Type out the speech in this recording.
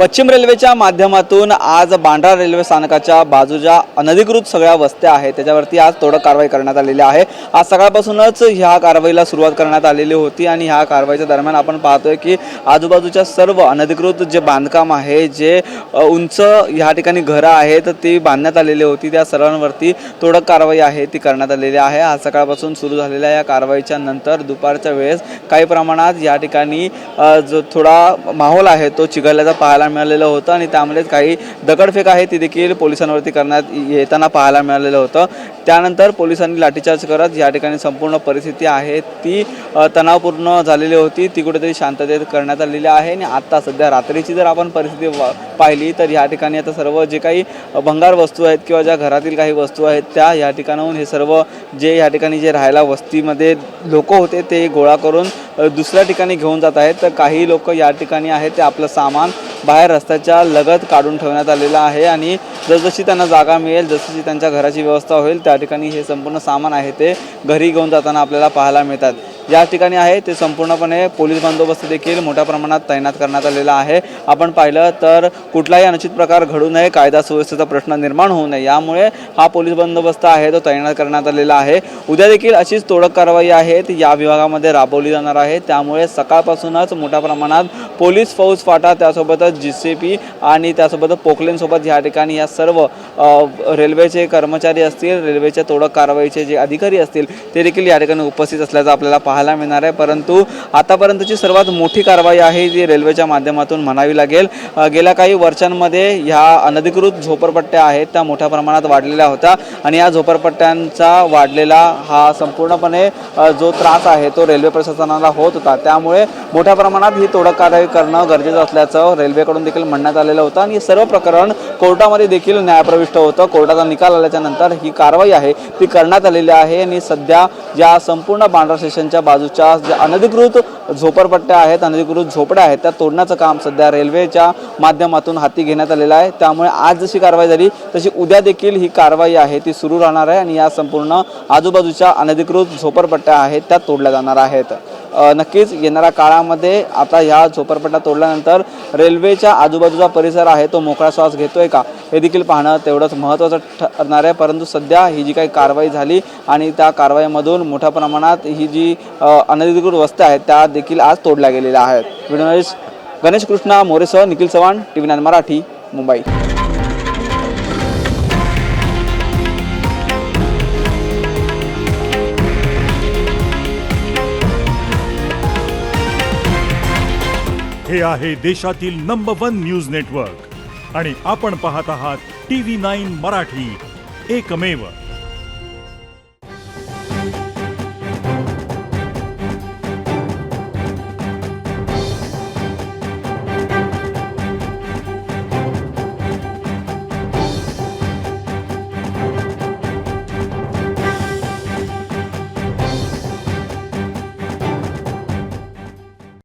पश्चिम रेल्वेच्या माध्यमातून आज बांद्रा रेल्वे स्थानकाच्या बाजूच्या अनधिकृत सगळ्या वस्त्या आहेत त्याच्यावरती आज तोडक कारवाई करण्यात आलेली आहे। आज सकाळपासूनच ह्या कारवाईला सुरुवात करण्यात आलेली होती आणि ह्या कारवाईच्या दरम्यान आपण पाहतोय की आजूबाजूच्या सर्व अनधिकृत जे बांधकाम आहे, जे उंच ह्या ठिकाणी घरं आहेत ती बांधण्यात आलेली होती, त्या सर्वांवरती तोडक कारवाई आहे ती करण्यात आलेली आहे। आज सकाळपासून सुरू झालेल्या या कारवाईच्या नंतर दुपारच्या वेळेस काही प्रमाणात या ठिकाणी जो थोडा माहोल आहे तो चिघळल्याचा पाहायला मिळालेलं होतं आणि त्यामुळेच काही दगडफेक आहे ती देखील पोलिसांवरती करण्यात येताना पाहायला मिळालेलं होतं। त्यानंतर पोलिसांनी लाठीचार्ज करत या ठिकाणी संपूर्ण परिस्थिती आहे ती तणावपूर्ण झालेली होती, ती कुठेतरी शांततेत करण्यात आलेली आहे। आणि आता सध्या रात्रीची जर आपण परिस्थिती पाहिली तर या ठिकाणी आता सर्व जे काही भंगार वस्तू आहेत किंवा ज्या घरातील काही वस्तू आहेत त्या या ठिकाणाहून हे सर्व जे या ठिकाणी जे राहायला वस्तीमध्ये लोक होते ते गोळा करून दुसऱ्या ठिकाणी घेऊन जात आहेत। तर काही लोक या ठिकाणी आहेत ते आपलं सामान बाहेर रस्त्याच्या लगत काढून ठेवण्यात आलेलं आहे आणि जसजशी त्यांना जागा मिळेल, जसजशी त्यांच्या घराची व्यवस्था होईल त्या ठिकाणी हे संपूर्ण सामान आहे ते घरी घेऊन जाताना आपल्याला पाहायला मिळतात। या ठिकाणी आहे ते संपूर्णपणे पोलीस बंदोबस्त देखील मोठ्या प्रमाणात तैनात करण्यात आलेला आहे। आपण पाहिलं तर कुठलाही अनुचित प्रकार घडू नये, कायदा सुव्यवस्थेचा प्रश्न निर्माण होऊ नये यामुळे हा पोलीस बंदोबस्त आहे तो तैनात करण्यात आलेला आहे। उद्या देखील अशीच तोडक कारवाई आहे ती या विभागामध्ये राबवली जाणार आहे, त्यामुळे सकाळपासूनच मोठ्या प्रमाणात पोलीस फौज फाटा त्यासोबतच जीसीपी आणि त्यासोबत पोकलेनसोबत या ठिकाणी या सर्व रेल्वेचे कर्मचारी असतील, रेल्वेच्या तोडक कारवाईचे जे अधिकारी असतील ते देखील या ठिकाणी उपस्थित असल्याचं आपल्याला पाहायला मिळणार आहे। परंतु आतापर्यंतची सर्वात मोठी कारवाई आहे जी रेल्वेच्या माध्यमातून म्हणावी लागेल। गेल्या काही वर्षांमध्ये ह्या अनधिकृत झोपडपट्ट्या आहेत त्या मोठ्या प्रमाणात वाढलेल्या होत्या आणि या झोपडपट्ट्यांचा वाढलेला हा संपूर्णपणे जो त्रास आहे तो रेल्वे प्रशासनाला होत होता, त्यामुळे मोठ्या प्रमाणात ही तोडक कारवाई करणं गरजेचं असल्याचं रेल्वेकडून देखील म्हणण्यात आलेलं होतं आणि सर्व प्रकरण कोर्टामध्ये देखील न्यायप्रविष्ट होतं। कोर्टाचा निकाल आल्याच्या नंतर ही कारवाई आहे ती करण्यात आलेली आहे आणि सध्या ज्या संपूर्ण बांद्रा स्टेशनच्या बाजूच्या ज्या अनधिकृत झोपडपट्ट्या आहेत, अनधिकृत झोपड्या आहेत त्या तोडण्याचं काम सध्या रेल्वेच्या माध्यमातून हाती घेण्यात आलेलं आहे। त्यामुळे आज जशी कारवाई झाली तशी उद्या देखील ही कारवाई आहे ती सुरू राहणार आहे आणि या संपूर्ण आजूबाजूच्या अनधिकृत झोपडपट्ट्या आहेत त्या तोडल्या जाणार आहेत। नक्कीच येणाऱ्या काळामध्ये आता ह्या झोपडपट्ट्या तोडल्यानंतर रेल्वेच्या आजूबाजूचा परिसर आहे तो मोकळा श्वास घेतोय का हे देखील पाहणं तेवढंच महत्त्वाचं ठरणार आहे। परंतु सध्या ही जी काही कारवाई झाली आणि त्या कारवाईमधून मोठ्या प्रमाणात ही जी अनधिकृत वस्त्या आहेत त्या देखील आज तोडल्या गेलेल्या आहेत। व्हिडिओ जर्नलिस्ट गणेश कृष्णा मोरेसह निखिल चव्हाण, TV9 मराठी, मुंबई। हे आहे देशातील नंबर 1 न्यूज नेटवर्क आणि आपण पाहत आहात TV9 मराठी, एकमेव।